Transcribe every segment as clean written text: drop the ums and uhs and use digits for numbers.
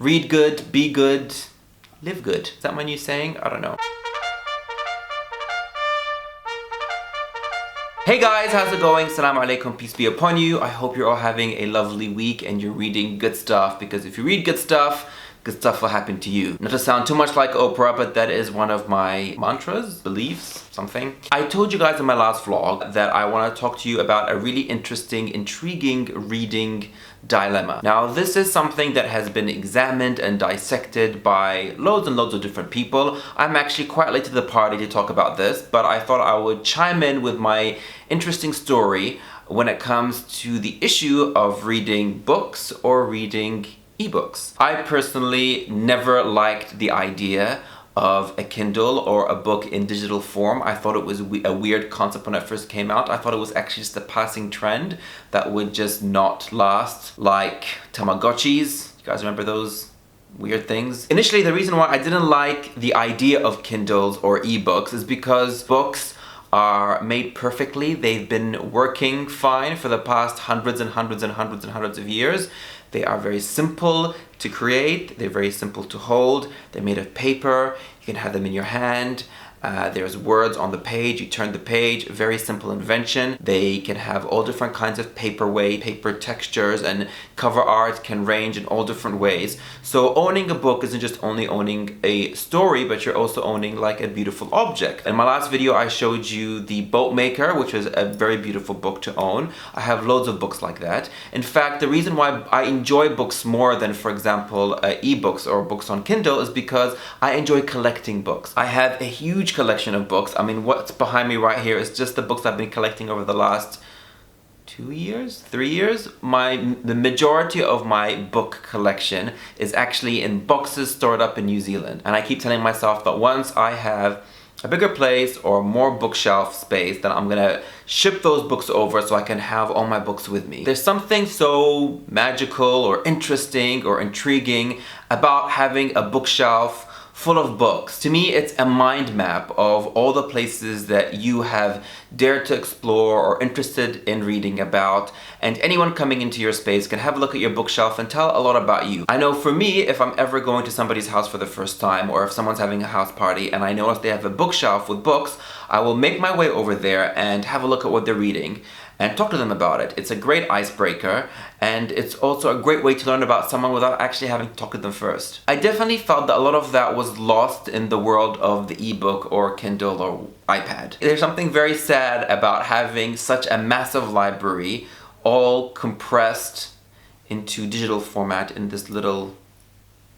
Read good, be good, live good. Is that my new saying? I don't know. Hey guys, how's it going? Assalamu alaikum, peace be upon you. I hope you're all having a lovely week and you're reading good stuff, because if you read good stuff will happen to you. Not to sound too much like Oprah, but that is one of my mantras, beliefs, something. I told you guys in my last vlog that I want to talk to you about a really interesting, intriguing reading dilemma. Now, this is something that has been examined and dissected by loads and loads of different people. I'm actually quite late to the party to talk about this, but I thought I would chime in with my interesting story when it comes to the issue of reading books or reading eBooks. I personally never liked the idea of a Kindle or a book in digital form. I thought it was a weird concept when it first came out. I thought it was actually just a passing trend that would just not last, like Tamagotchis. You guys remember those weird things? Initially, the reason why I didn't like the idea of Kindles or eBooks is because books are made perfectly. They've been working fine for the past hundreds and hundreds and hundreds and hundreds of years. They are very simple to create, they're very simple to hold, they're made of paper, you can have them in your hand. There's words on the page, you turn the page, very simple invention. They can have all different kinds of paperweight, paper textures, and cover art can range in all different ways. So owning a book isn't just only owning a story, but you're also owning like a beautiful object. In my last video, I showed you The Boat Maker, which was a very beautiful book to own. I have loads of books like that. In fact, the reason why I enjoy books more than, for example, ebooks or books on Kindle is because I enjoy collecting books. I have a huge collection of books. I mean, what's behind me right here is just the books I've been collecting over the last 2 years, 3 years. The majority of my book collection is actually in boxes stored up in New Zealand. And I keep telling myself that once I have a bigger place or more bookshelf space, then I'm gonna ship those books over so I can have all my books with me. There's something so magical or interesting or intriguing about having a bookshelf full of books. To me, it's a mind map of all the places that you have dared to explore or interested in reading about, and anyone coming into your space can have a look at your bookshelf and tell a lot about you. I know for me, if I'm ever going to somebody's house for the first time, or if someone's having a house party and I notice they have a bookshelf with books, I will make my way over there and have a look at what they're reading and talk to them about it. It's a great icebreaker, and it's also a great way to learn about someone without actually having to talk to them first. I definitely felt that a lot of that was lost in the world of the ebook or Kindle or iPad. There's something very sad about having such a massive library all compressed into digital format in this little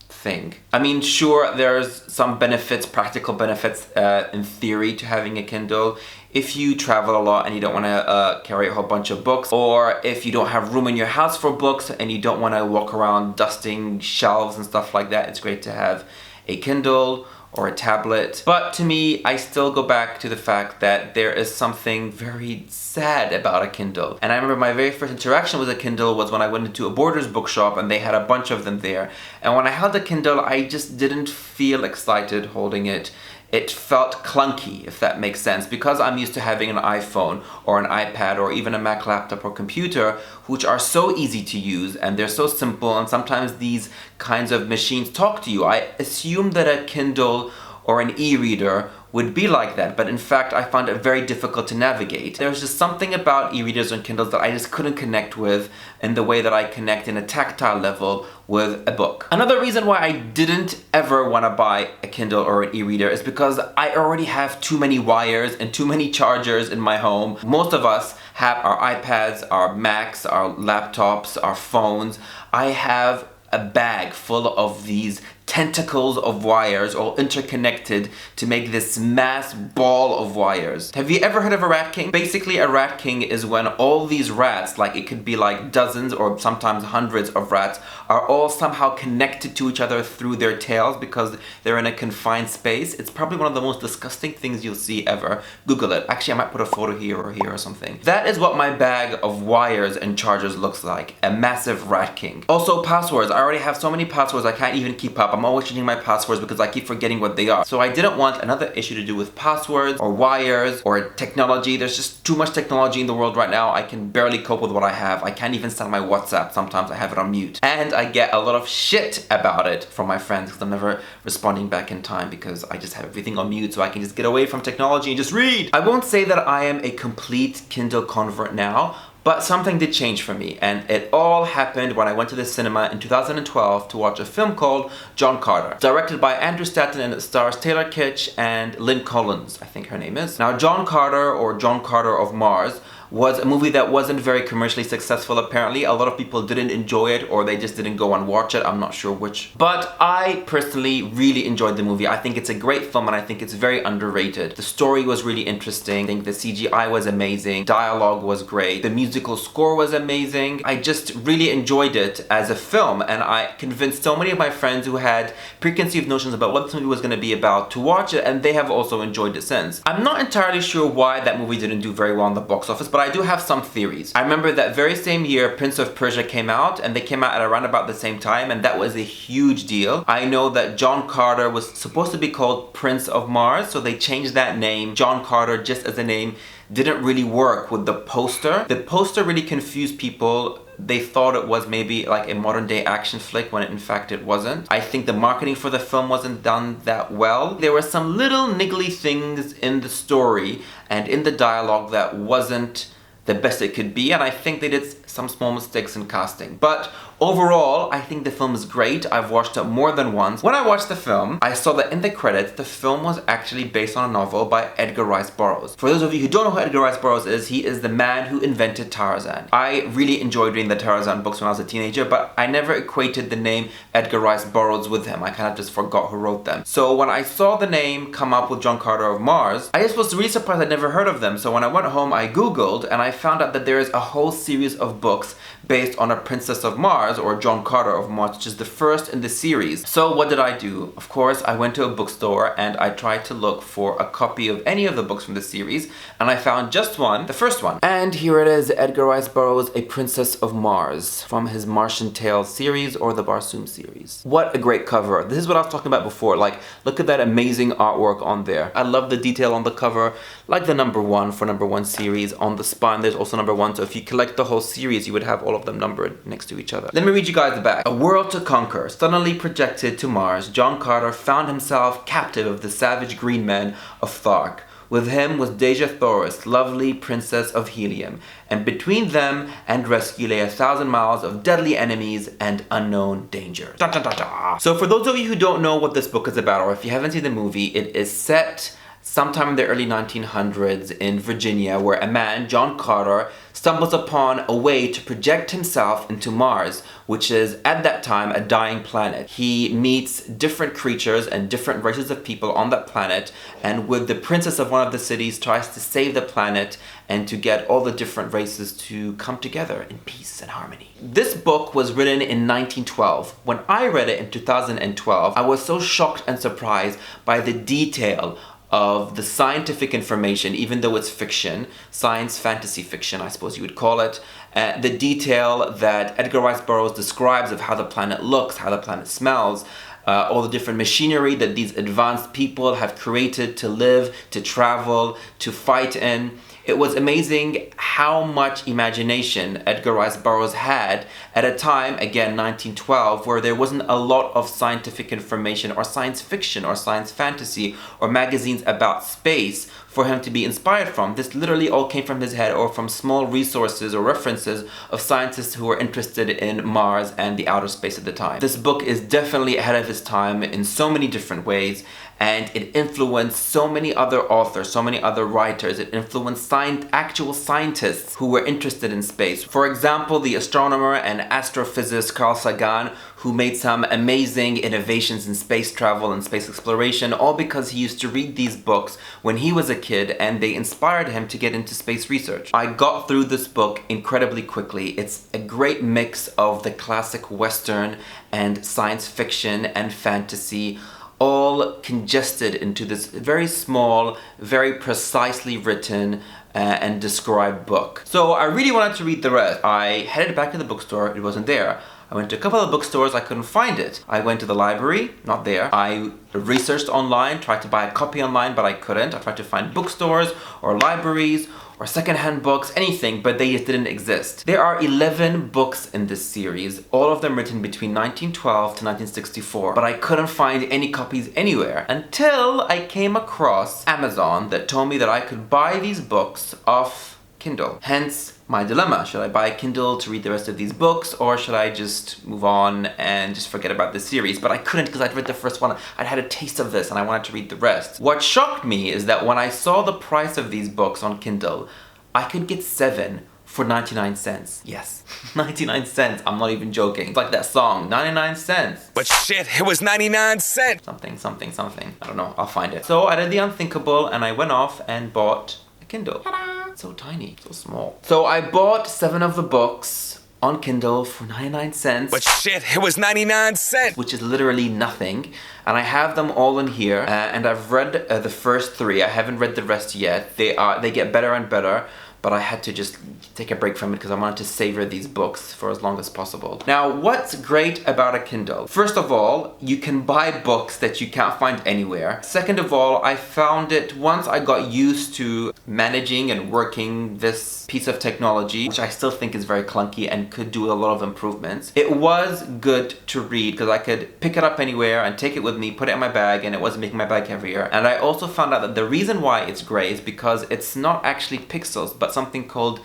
thing. I mean, sure, there's some benefits, practical benefits in theory to having a Kindle. If you travel a lot and you don't want to carry a whole bunch of books, or if you don't have room in your house for books and you don't want to walk around dusting shelves and stuff like that, it's great to have a Kindle or a tablet. But to me, I still go back to the fact that there is something very sad about a Kindle. And I remember my very first interaction with a Kindle was when I went into a Borders bookshop and they had a bunch of them there. And when I held the Kindle, I just didn't feel excited holding it. It felt clunky, if that makes sense, because I'm used to having an iPhone or an iPad or even a Mac laptop or computer, which are so easy to use and they're so simple, and sometimes these kinds of machines talk to you. I assumed that a Kindle or an e-reader would be like that, but in fact I found it very difficult to navigate. There's just something about e-readers and Kindles that I just couldn't connect with in the way that I connect in a tactile level with a book. Another reason why I didn't ever want to buy a Kindle or an e-reader is because I already have too many wires and too many chargers in my home. Most of us have our iPads, our Macs, our laptops, our phones. I have a bag full of these tentacles of wires all interconnected to make this mass ball of wires. Have you ever heard of a rat king? Basically, a rat king is when all these rats, like it could be like dozens or sometimes hundreds of rats, are all somehow connected to each other through their tails because they're in a confined space. It's probably one of the most disgusting things you'll see ever. Google it. Actually, I might put a photo here or here or something. That is what my bag of wires and chargers looks like. A massive rat king. Also, passwords. I I already have so many passwords I can't even keep up. I'm always changing my passwords because I keep forgetting what they are. So I didn't want another issue to do with passwords or wires or technology. There's just too much technology in the world right now. I can barely cope with what I have. I can't even send my WhatsApp. Sometimes I have it on mute. And I get a lot of shit about it from my friends because I'm never responding back in time because I just have everything on mute so I can just get away from technology and just read. I won't say that I am a complete Kindle convert now, but something did change for me, and it all happened when I went to the cinema in 2012 to watch a film called John Carter, directed by Andrew Stanton, and it stars Taylor Kitsch and Lynn Collins, I think her name is. Now, John Carter, or John Carter of Mars, was a movie that wasn't very commercially successful apparently. A lot of people didn't enjoy it, or they just didn't go and watch it. I'm not sure which. But I personally really enjoyed the movie. I think it's a great film and I think it's very underrated. The story was really interesting. I think the CGI was amazing. Dialogue was great. The musical score was amazing. I just really enjoyed it as a film, and I convinced so many of my friends who had preconceived notions about what this movie was going to be about to watch it, and they have also enjoyed it since. I'm not entirely sure why that movie didn't do very well in the box office, but I do have some theories. I remember that very same year Prince of Persia came out, and they came out at around about the same time, and that was a huge deal. I know that John Carter was supposed to be called Prince of Mars, so they changed that name. John Carter just as a name didn't really work with the poster. The poster really confused people. They thought it was maybe like a modern day action flick when in fact it wasn't. I think the marketing for the film wasn't done that well. There were some little niggly things in the story and in the dialogue that wasn't the best it could be, and I think they did some small mistakes in casting. But overall, I think the film is great. I've watched it more than once. When I watched the film, I saw that in the credits, the film was actually based on a novel by Edgar Rice Burroughs. For those of you who don't know who Edgar Rice Burroughs is, he is the man who invented Tarzan. I really enjoyed reading the Tarzan books when I was a teenager, but I never equated the name Edgar Rice Burroughs with him. I kind of just forgot who wrote them. So when I saw the name come up with John Carter of Mars, I just was really surprised I'd never heard of them. So when I went home, I Googled, and I found out that there is a whole series of books based on a Princess of Mars, or John Carter of Mars, which is the first in the series. So what did I do? Of course, I went to a bookstore and I tried to look for a copy of any of the books from the series, and I found just one, the first one. And here it is, Edgar Rice Burroughs, A Princess of Mars, from his Martian Tales series, or the Barsoom series. What a great cover. This is what I was talking about before. Like, look at that amazing artwork on there. I love the detail on the cover, like the #1 for #1 series. On the spine, there's also #1, so if you collect the whole series, you would have all of them numbered next to each other. Let me read you guys the back. A world to conquer. Suddenly projected to Mars, John Carter found himself captive of the savage green men of Thark. With him was Deja Thoris, lovely princess of Helium, and between them and rescue lay 1,000 miles of deadly enemies and unknown dangers. Da, da, da, da. So for those of you who don't know what this book is about, or if you haven't seen the movie, it is set sometime in the early 1900s in Virginia, where a man, John Carter, stumbles upon a way to project himself into Mars, which is at that time a dying planet. He meets different creatures and different races of people on that planet, and with the princess of one of the cities, tries to save the planet and to get all the different races to come together in peace and harmony. This book was written in 1912. When I read it in 2012, I was so shocked and surprised by the detail of the scientific information, even though it's fiction, science fantasy fiction, I suppose you would call it, the detail that Edgar Rice Burroughs describes of how the planet looks, how the planet smells, all the different machinery that these advanced people have created to live, to travel, to fight in. It was amazing how much imagination Edgar Rice Burroughs had at a time, again 1912, where there wasn't a lot of scientific information or science fiction or science fantasy or magazines about space for him to be inspired from. This literally all came from his head or from small resources or references of scientists who were interested in Mars and the outer space at the time. This book is definitely ahead of his time in so many different ways, and it influenced so many other authors, so many other writers. It influenced actual scientists who were interested in space. For example, the astronomer and astrophysicist Carl Sagan, who made some amazing innovations in space travel and space exploration, all because he used to read these books when he was a kid, and they inspired him to get into space research. I got through this book incredibly quickly. It's a great mix of the classic Western and science fiction and fantasy, all congested into this very small, very precisely written and described book. So I really wanted to read the rest. I headed back to the bookstore, it wasn't there. I went to a couple of bookstores, I couldn't find it. I went to the library, not there. I researched online, tried to buy a copy online, but I couldn't. I tried to find bookstores or libraries or secondhand books, anything, but they just didn't exist. There are 11 books in this series, all of them written between 1912 to 1964, but I couldn't find any copies anywhere until I came across Amazon that told me that I could buy these books off Kindle. Hence my dilemma. Should I buy a Kindle to read the rest of these books, or should I just move on and just forget about this series? But I couldn't, because I'd read the first one. I'd had a taste of this and I wanted to read the rest. What shocked me is that when I saw the price of these books on Kindle, I could get 7 for 99 cents. Yes, 99 cents. I'm not even joking. It's like that song, 99 cents. But shit, it was 99 cents. Something, something, something. I don't know, I'll find it. So I did the unthinkable and I went off and bought a Kindle. Ta-da! So tiny, so small. So I bought 7 of the books on Kindle for 99 cents. But shit, it was 99 cents. Which is literally nothing. And I have them all in here. And I've read the first 3. I haven't read the rest yet. They get better and better. But I had to just take a break from it because I wanted to savor these books for as long as possible. Now, what's great about a Kindle? First of all, you can buy books that you can't find anywhere. Second of all, I found it once I got used to managing and working this piece of technology, which I still think is very clunky and could do a lot of improvements. It was good to read because I could pick it up anywhere and take it with me, put it in my bag, and it wasn't making my bag heavier. And I also found out that the reason why it's great is because it's not actually pixels, but something called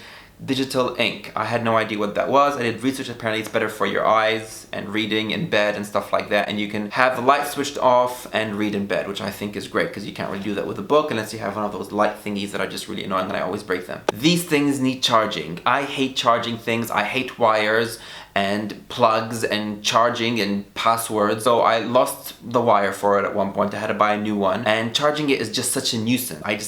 digital ink. I had no idea what that was. I did research. Apparently it's better for your eyes and reading in bed and stuff like that, and you can have the light switched off and read in bed, which I think is great because you can't really do that with a book unless you have one of those light thingies that are just really annoying and I always break them. These things need charging. I hate charging things. I hate wires and plugs and charging and passwords. So I lost the wire for it at one point. I had to buy a new one, and charging it is just such a nuisance. I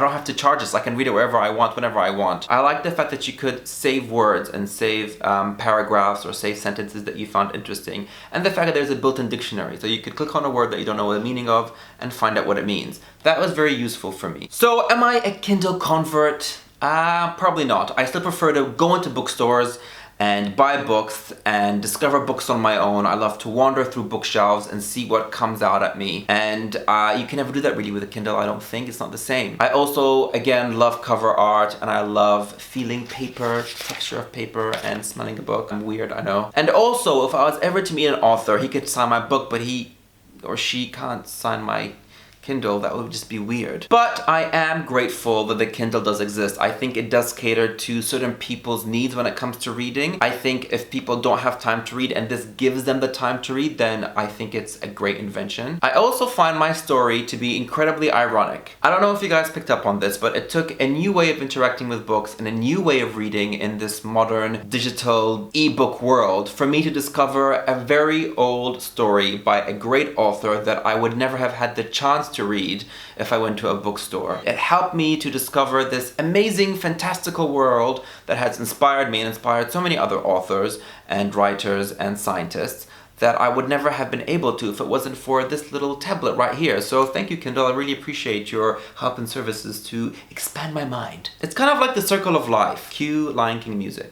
don't have to charge this. I can read it wherever I want, whenever I want. I like the fact that you could save words and save paragraphs or save sentences that you found interesting, and the fact that there's a built-in dictionary, so you could click on a word that you don't know the meaning of and find out what it means. That was very useful for me. So am I a Kindle convert? Probably not. I still prefer to go into bookstores and buy books and discover books on my own. I love to wander through bookshelves and see what comes out at me. And you can never do that really with a Kindle, I don't think. It's not the same. I also, again, love cover art, and I love feeling paper, texture of paper, and smelling a book. I'm weird, I know. And also, if I was ever to meet an author, he could sign my book, but he or she can't sign my Kindle. That would just be weird. But I am grateful that the Kindle does exist. I think it does cater to certain people's needs when it comes to reading. I think if people don't have time to read and this gives them the time to read, then I think it's a great invention. I also find my story to be incredibly ironic. I don't know if you guys picked up on this, but it took a new way of interacting with books and a new way of reading in this modern digital ebook world for me to discover a very old story by a great author that I would never have had the chance to read if I went to a bookstore. It helped me to discover this amazing, fantastical world that has inspired me and inspired so many other authors and writers and scientists that I would never have been able to if it wasn't for this little tablet right here. So thank you, Kindle. I really appreciate your help and services to expand my mind. It's kind of like the circle of life. Cue Lion King music.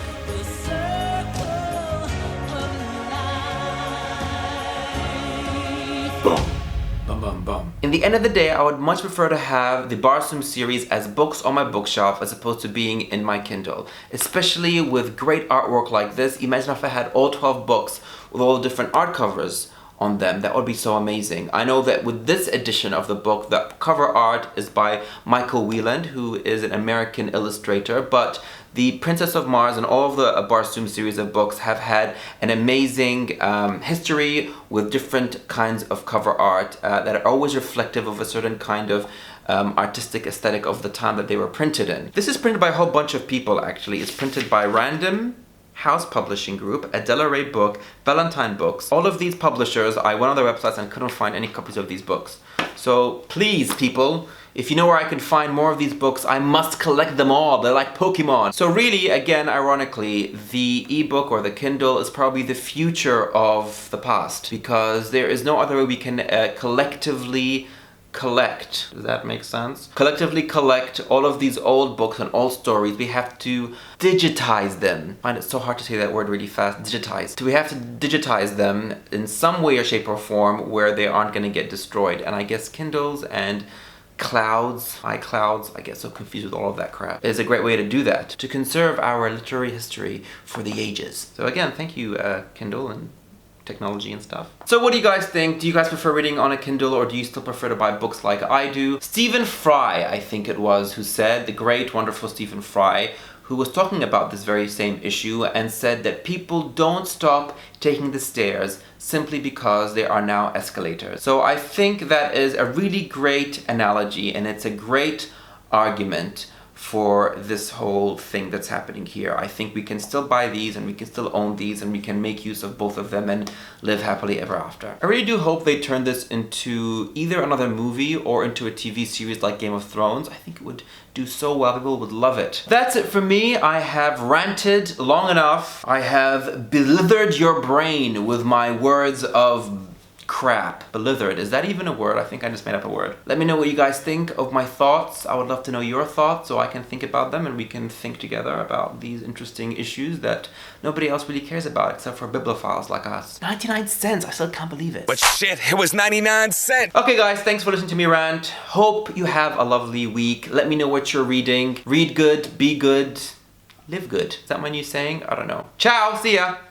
Boom. Bum, bum, bum. In the end of the day, I would much prefer to have the Barsoom series as books on my bookshelf as opposed to being in my Kindle. Especially with great artwork like this. Imagine if I had all 12 books with all the different art covers on them. That would be so amazing. I know that with this edition of the book, the cover art is by Michael Wieland, who is an American illustrator, but the Princess of Mars and all of the Barsoom series of books have had an amazing history with different kinds of cover art that are always reflective of a certain kind of artistic aesthetic of the time that they were printed in. This is printed by a whole bunch of people, actually. It's printed by Random House Publishing Group, Adela Ray Book, Ballantine Books. All of these publishers, I went on their websites and couldn't find any copies of these books. So please, people, if you know where I can find more of these books, I must collect them all. They're like Pokemon. So really, again, ironically, the ebook or the Kindle is probably the future of the past, because there is no other way we can collectively collect, does that make sense? Collectively collect all of these old books and old stories. We have to digitize them. I find it so hard to say that word really fast, digitize. So we have to digitize them in some way or shape or form where they aren't going to get destroyed. And I guess Kindles and clouds, iClouds, I get so confused with all of that crap, is a great way to do that, to conserve our literary history for the ages. So again, thank you, Kindle and technology and stuff. So what do you guys think? Do you guys prefer reading on a Kindle, or do you still prefer to buy books like I do? Stephen Fry, I think it was, who said, the great, wonderful Stephen Fry, who was talking about this very same issue and said that people don't stop taking the stairs simply because there are now escalators. So I think that is a really great analogy, and it's a great argument for this whole thing that's happening here. I think we can still buy these, and we can still own these, and we can make use of both of them and live happily ever after. I really do hope they turn this into either another movie or into a TV series like Game of Thrones. I think it would do so well. People would love it. That's it for me. I have ranted long enough. I have belithered your brain with my words of crap. Belithered, is that even a word? I think I just made up a word. Let me know what you guys think of my thoughts. I would love to know your thoughts so I can think about them and we can think together about these interesting issues that nobody else really cares about except for bibliophiles like us. 99 cents, I still can't believe it. But shit, it was 99 cents. Okay guys, thanks for listening to me rant. Hope you have a lovely week. Let me know what you're reading. Read good, be good, live good. Is that my new saying? I don't know. Ciao, see ya.